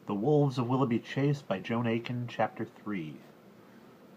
The Wolves of Willoughby Chase by Joan Aiken, Chapter 3.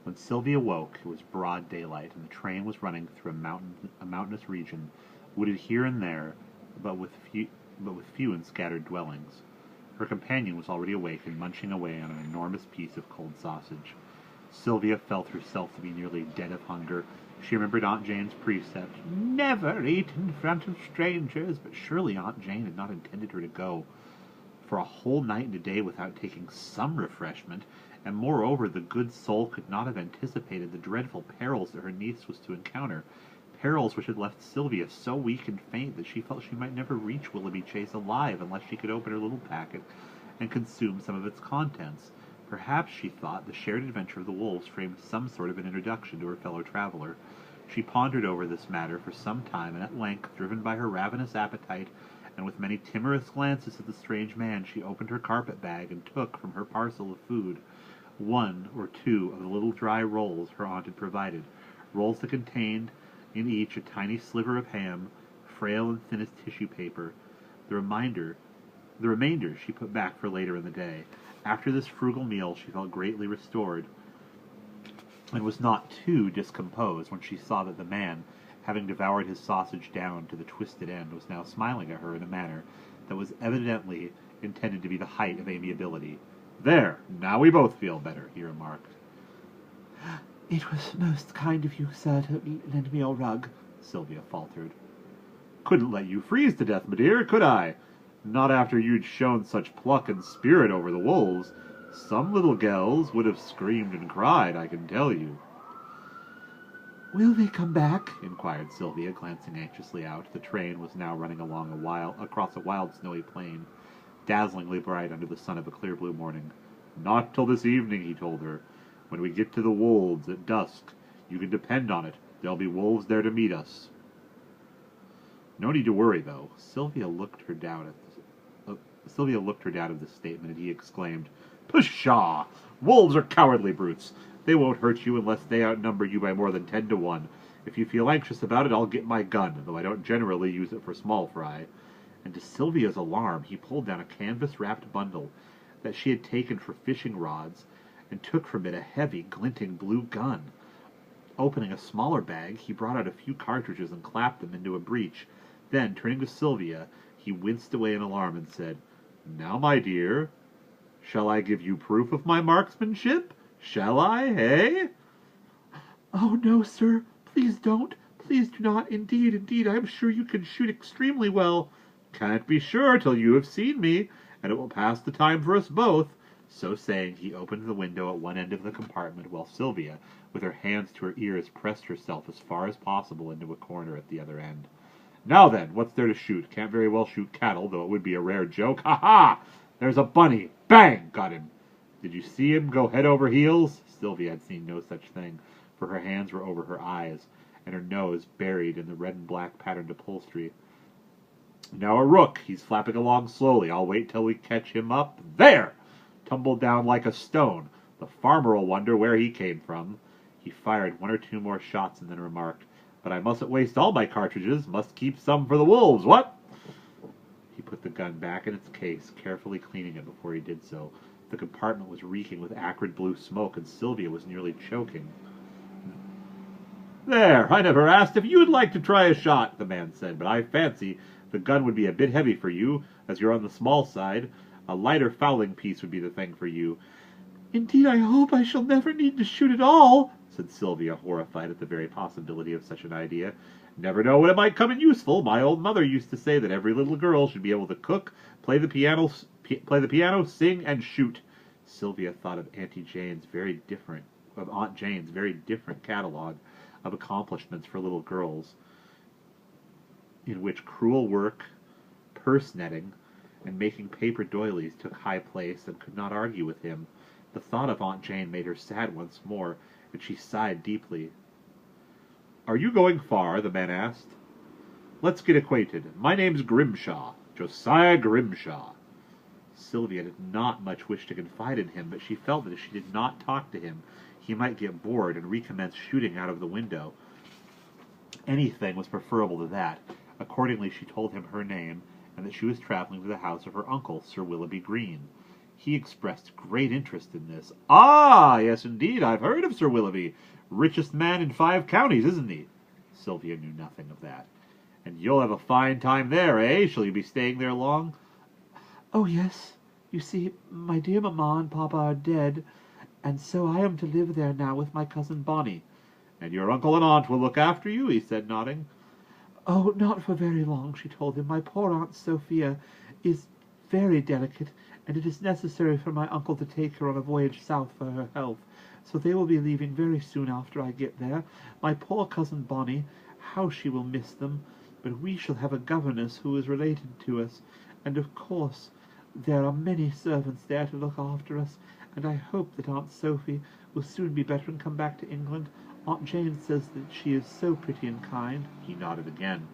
When Sylvia woke, it was broad daylight, and the train was running through a mountainous region, wooded here and there, but with few and scattered dwellings. Her companion was already awake and munching away on an enormous piece of cold sausage. Sylvia felt herself to be nearly dead of hunger. She remembered Aunt Jane's precept, "Never eat in front of strangers," but surely Aunt Jane had not intended her to go for a whole night and a day without taking some refreshment, and moreover the good soul could not have anticipated the dreadful perils that her niece was to encounter, perils which had left Sylvia so weak and faint that she felt she might never reach Willoughby Chase alive unless she could open her little packet and consume some of its contents. Perhaps, she thought, the shared adventure of the wolves framed some sort of an introduction to her fellow traveler. She pondered over this matter for some time, and at length, driven by her ravenous appetite, and with many timorous glances at the strange man, she opened her carpet-bag and took from her parcel of food one or two of the little dry rolls her aunt had provided, rolls that contained in each a tiny sliver of ham, frail and thin as tissue paper. The remainder she put back for later in the day. After this frugal meal she felt greatly restored, and was not too discomposed when she saw that the man, having devoured his sausage down to the twisted end, was now smiling at her in a manner that was evidently intended to be the height of amiability. "There, now we both feel better," he remarked. "It was most kind of you, sir, to lend me your rug," Sylvia faltered. "Couldn't let you freeze to death, my dear, could I? Not after you'd shown such pluck and spirit over the wolves. Some little gels would have screamed and cried, I can tell you." "Will they come back?" inquired Sylvia, glancing anxiously out. The train was now running across a wild snowy plain, dazzlingly bright under the sun of a clear blue morning. "Not till this evening," he told her. "When we get to the wolves at dusk, you can depend on it. There'll be wolves there to meet us." No need to worry, though. Sylvia looked her down at this statement, and he exclaimed, "Pshaw! Wolves are cowardly brutes. They won't hurt you unless they outnumber you by more than 10 to 1. If you feel anxious about it, I'll get my gun, though I don't generally use it for small fry." And to Sylvia's alarm, he pulled down a canvas-wrapped bundle that she had taken for fishing rods, and took from it a heavy, glinting blue gun. Opening a smaller bag, he brought out a few cartridges and clapped them into a breech. Then, turning to Sylvia, he winced away in alarm and said, "Now, my dear, shall I give you proof of my marksmanship? Shall I, eh?" "Oh, no, sir. Please don't. Please do not. Indeed, I am sure you can shoot extremely well." "Can't be sure till you have seen me, and it will pass the time for us both." So saying, he opened the window at one end of the compartment, while Sylvia, with her hands to her ears, pressed herself as far as possible into a corner at the other end. "Now then, what's there to shoot? Can't very well shoot cattle, though it would be a rare joke. Ha! There's a bunny! Bang! Got him! Did you see him go head over heels?" Sylvia had seen no such thing, for her hands were over her eyes, and her nose buried in the red and black patterned upholstery. "Now a rook. He's flapping along slowly. I'll wait till we catch him up. There! Tumbled down like a stone. The farmer'll wonder where he came from." He fired one or two more shots and then remarked, "But I mustn't waste all my cartridges. Must keep some for the wolves, what?" He put the gun back in its case, carefully cleaning it before he did so. The compartment was reeking with acrid blue smoke, and Sylvia was nearly choking. "There, I never asked if you'd like to try a shot," the man said, "but I fancy the gun would be a bit heavy for you, as you're on the small side. A lighter fowling piece would be the thing for you." "Indeed, I hope I shall never need to shoot at all," said Sylvia, horrified at the very possibility of such an idea. "Never know when it might come in useful. My old mother used to say that every little girl should be able to cook, play the piano, sing, and shoot." Sylvia thought of Aunt Jane's very different catalogue of accomplishments for little girls, in which cruel work, purse netting, and making paper doilies took high place, and could not argue with him. The thought of Aunt Jane made her sad once more, and she sighed deeply. "Are you going far?" the man asked. "Let's get acquainted. My name's Grimshaw, Josiah Grimshaw." Sylvia did not much wish to confide in him, but she felt that if she did not talk to him, he might get bored and recommence shooting out of the window. Anything was preferable to that. Accordingly, she told him her name, and that she was travelling to the house of her uncle, Sir Willoughby Green. He expressed great interest in this. "Ah, yes, indeed, I've heard of Sir Willoughby. Richest man in 5 counties, isn't he?" Sylvia knew nothing of that. "And you'll have a fine time there, eh? Shall you be staying there long?" "Oh, yes. You see, my dear mamma and papa are dead, and so I am to live there now with my cousin Bonnie." "And your uncle and aunt will look after you?" he said, nodding. "Oh, not for very long," she told him. "My poor Aunt Sophia is very delicate, and it is necessary for my uncle to take her on a voyage south for her health, so they will be leaving very soon after I get there. My poor cousin Bonnie, how she will miss them! But we shall have a governess who is related to us, and of course there are many servants there to look after us, and I hope that Aunt Sophie will soon be better and come back to England. Aunt Jane says that she is so pretty and kind." He nodded again.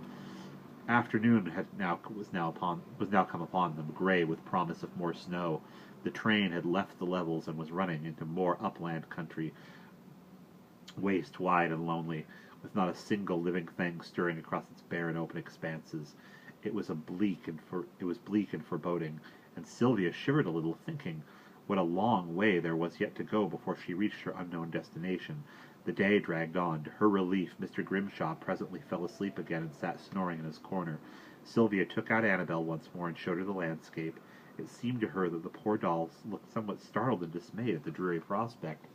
Afternoon was now come upon them, grey with promise of more snow. The train had left the levels and was running into more upland country, waste wide and lonely, with not a single living thing stirring across its barren open expanses. It was bleak and foreboding, and Sylvia shivered a little, thinking what a long way there was yet to go before she reached her unknown destination. The day dragged on. To her relief, Mr. Grimshaw presently fell asleep again and sat snoring in his corner. Sylvia took out Annabel once more and showed her the landscape. It seemed to her that the poor doll looked somewhat startled and dismayed at the dreary prospect,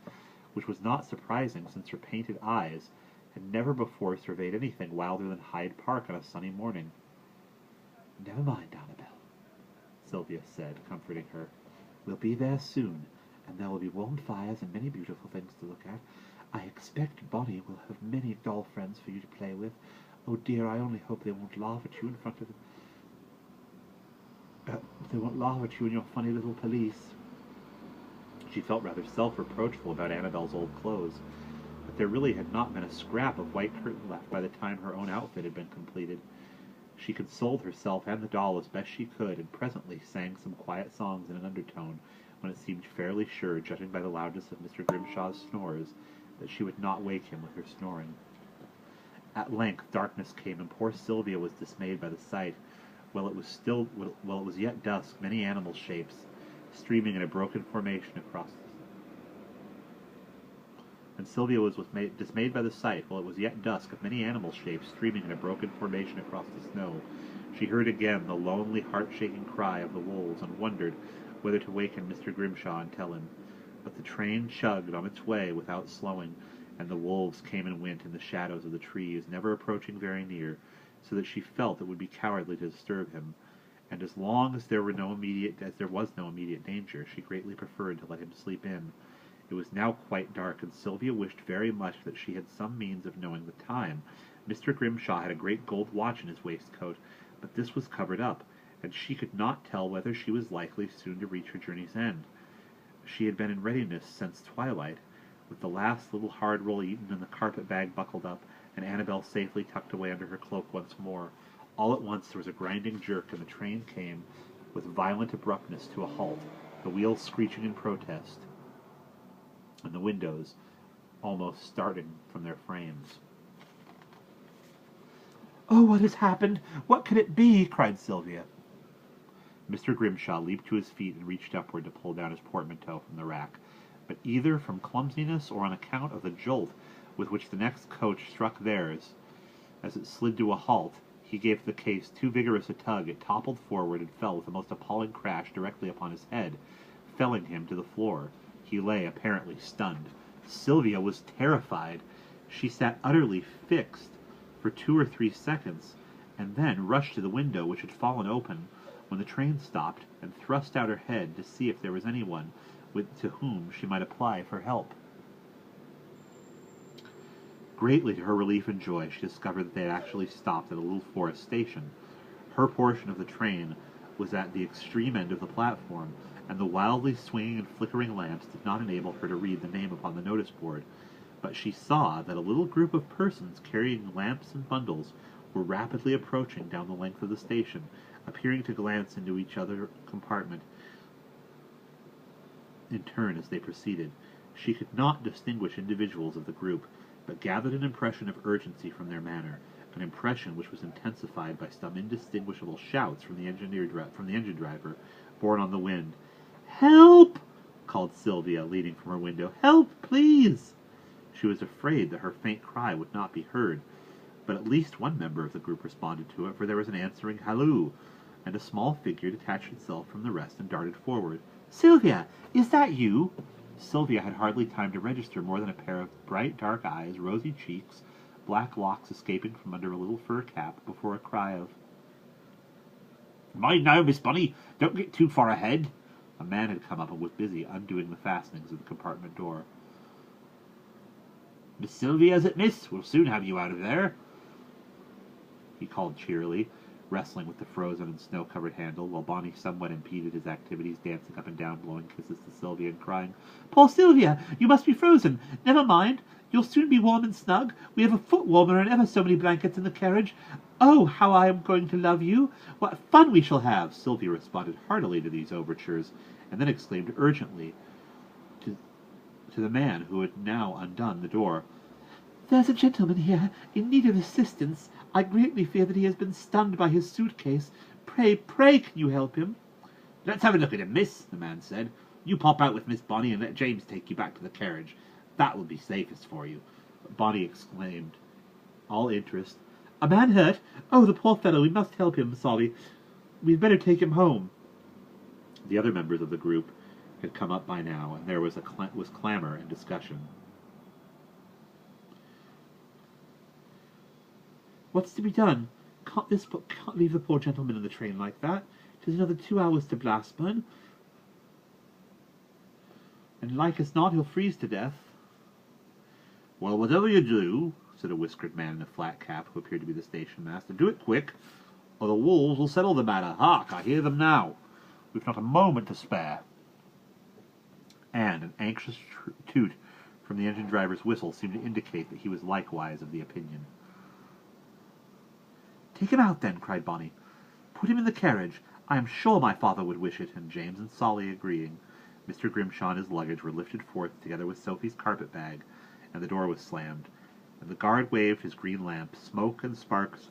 which was not surprising, since her painted eyes had never before surveyed anything wilder than Hyde Park on a sunny morning. "Never mind, Annabel," Sylvia said, comforting her. "We'll be there soon, and there will be warm fires and many beautiful things to look at. I expect Bonnie will have many doll friends for you to play with. Oh dear, I only hope they won't laugh at you in front of they won't laugh at you and your funny little pelisse." She felt rather self-reproachful about Annabel's old clothes, but there really had not been a scrap of white curtain left by the time her own outfit had been completed. She consoled herself and the doll as best she could, and presently sang some quiet songs in an undertone, when it seemed fairly sure, judging by the loudness of Mr. Grimshaw's snores, that she would not wake him with her snoring. At length darkness came, and poor Sylvia was dismayed by the sight. While it was yet dusk, many animal shapes, streaming in a broken formation across and Sylvia was dismayed by the sight. While it was yet dusk, of many animal shapes streaming in a broken formation across the snow. She heard again the lonely, heart-shaking cry of the wolves, and wondered whether to waken Mr. Grimshaw and tell him. But the train chugged on its way without slowing, and the wolves came and went in the shadows of the trees, never approaching very near, so that she felt it would be cowardly to disturb him. And as long as there was no immediate danger, she greatly preferred to let him sleep in. It was now quite dark, and Sylvia wished very much that she had some means of knowing the time. Mr. Grimshaw had a great gold watch in his waistcoat, but this was covered up, and she could not tell whether she was likely soon to reach her journey's end. She had been in readiness since twilight, with the last little hard roll eaten and the carpet-bag buckled up, and Annabel safely tucked away under her cloak once more. All at once there was a grinding jerk, and the train came, with violent abruptness, to a halt, the wheels screeching in protest, and the windows almost starting from their frames. "Oh, what has happened? What can it be?" cried Sylvia. Mr. Grimshaw leaped to his feet and reached upward to pull down his portmanteau from the rack, but either from clumsiness or on account of the jolt with which the next coach struck theirs as it slid to a halt, he gave the case too vigorous a tug. It toppled forward and fell with a most appalling crash directly upon his head, felling him to the floor. He lay apparently stunned. Sylvia was terrified. She sat utterly fixed for 2 or 3 seconds, and then rushed to the window, which had fallen open when the train stopped, and thrust out her head to see if there was anyone to whom she might apply for help. Greatly to her relief and joy, she discovered that they had actually stopped at a little forest station. Her portion of the train was at the extreme end of the platform, and the wildly swinging and flickering lamps did not enable her to read the name upon the notice board. But she saw that a little group of persons carrying lamps and bundles were rapidly approaching down the length of the station, appearing to glance into each other compartment in turn as they proceeded. She could not distinguish individuals of the group, but gathered an impression of urgency from their manner, an impression which was intensified by some indistinguishable shouts from the engine driver, borne on the wind. "Help! called Sylvia, leaning from her window. "Help, please!" She was afraid that her faint cry would not be heard, but at least one member of the group responded to it, for there was an answering halloo, and a small figure detached itself from the rest and darted forward. "Sylvia, is that you?" Sylvia had hardly time to register more than a pair of bright dark eyes, rosy cheeks, black locks escaping from under a little fur cap, before a cry of, "Mind now, Miss Bunny, don't get too far ahead." A man had come up and was busy undoing the fastenings of the compartment door. "Miss Sylvia, is it, miss? We'll soon have you out of there," he called cheerily, wrestling with the frozen and snow-covered handle, while Bonnie somewhat impeded his activities, dancing up and down, blowing kisses to Sylvia and crying, "Poor Sylvia, you must be frozen. Never mind, you'll soon be warm and snug. We have a foot warmer and ever so many blankets in the carriage. Oh, how I am going to love you! What fun we shall have!" Sylvia responded heartily to these overtures, and then exclaimed urgently to the man who had now undone the door, "There's a gentleman here in need of assistance. I greatly fear that he has been stunned by his suitcase. Pray, can you help him?" "Let's have a look at him, miss," the man said. "You pop out with Miss Bonnie and let James take you back to the carriage. That will be safest for you," Bonnie exclaimed, all interest. "A man hurt? Oh, the poor fellow, we must help him, Solly. We'd better take him home." The other members of the group had come up by now, and there was clamor and discussion. "What's to be done? Can't leave the poor gentleman in the train like that. 'Tis another 2 hours to Blackburn, and like as not he'll freeze to death." "Well, whatever you do," said a whiskered man in a flat cap, who appeared to be the station master, "do it quick, or the wolves will settle the matter. Hark, I hear them now. We've not a moment to spare." And an anxious toot from the engine driver's whistle seemed to indicate that he was likewise of the opinion. "Take him out, then," cried Bonnie. "Put him in the carriage. I am sure my father would wish it," and James and Solly agreeing, Mr. Grimshaw and his luggage were lifted forth together with Sophie's carpet-bag, and the door was slammed, and the guard waved his green lamp. Smoke and sparks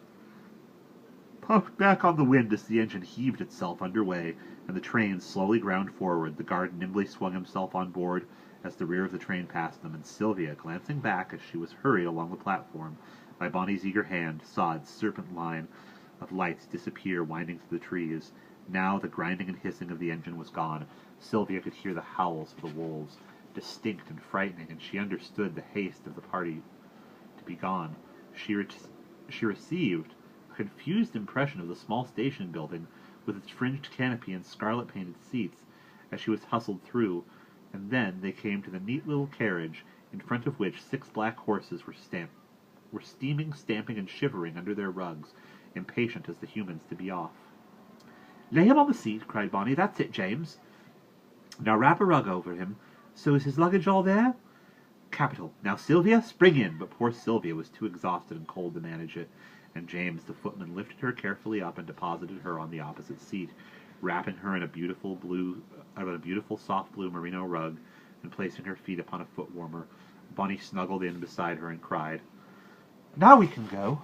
puffed back on the wind as the engine heaved itself under way, and the train slowly ground forward. The guard nimbly swung himself on board as the rear of the train passed them, and Sylvia, glancing back as she was hurried along the platform by Bonnie's eager hand, saw its serpent line of lights disappear, winding through the trees. Now the grinding and hissing of the engine was gone. Sylvia could hear the howls of the wolves, distinct and frightening, and she understood the haste of the party to be gone. She received a confused impression of the small station building, with its fringed canopy and scarlet-painted seats, as she was hustled through, and then they came to the neat little carriage, in front of which 6 black horses were steaming, stamping, and shivering under their rugs, impatient as the humans to be off. "Lay him on the seat," cried Bonnie. "That's it, James. Now wrap a rug over him. So is his luggage all there? Capital. Now, Sylvia, spring in." But poor Sylvia was too exhausted and cold to manage it, and James, the footman, lifted her carefully up and deposited her on the opposite seat, wrapping her in a beautiful soft blue merino rug, and placing her feet upon a foot warmer. Bonnie snuggled in beside her and cried, "Now we can go."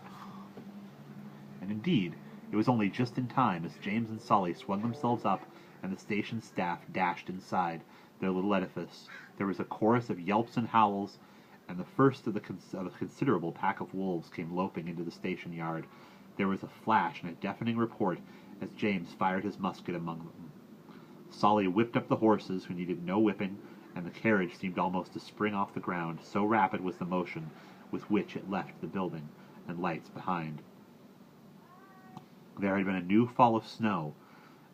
And indeed, it was only just in time, as James and Solly swung themselves up and the station staff dashed inside their little edifice. There was a chorus of yelps and howls, and the first of a considerable pack of wolves came loping into the station yard. There was a flash and a deafening report as James fired his musket among them. Solly whipped up the horses, who needed no whipping, and the carriage seemed almost to spring off the ground, so rapid was the motion with which it left the building and lights behind. There had been a new fall of snow,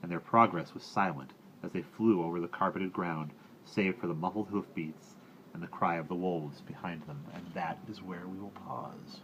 and their progress was silent as they flew over the carpeted ground, save for the muffled hoofbeats and the cry of the wolves behind them. And that is where we will pause.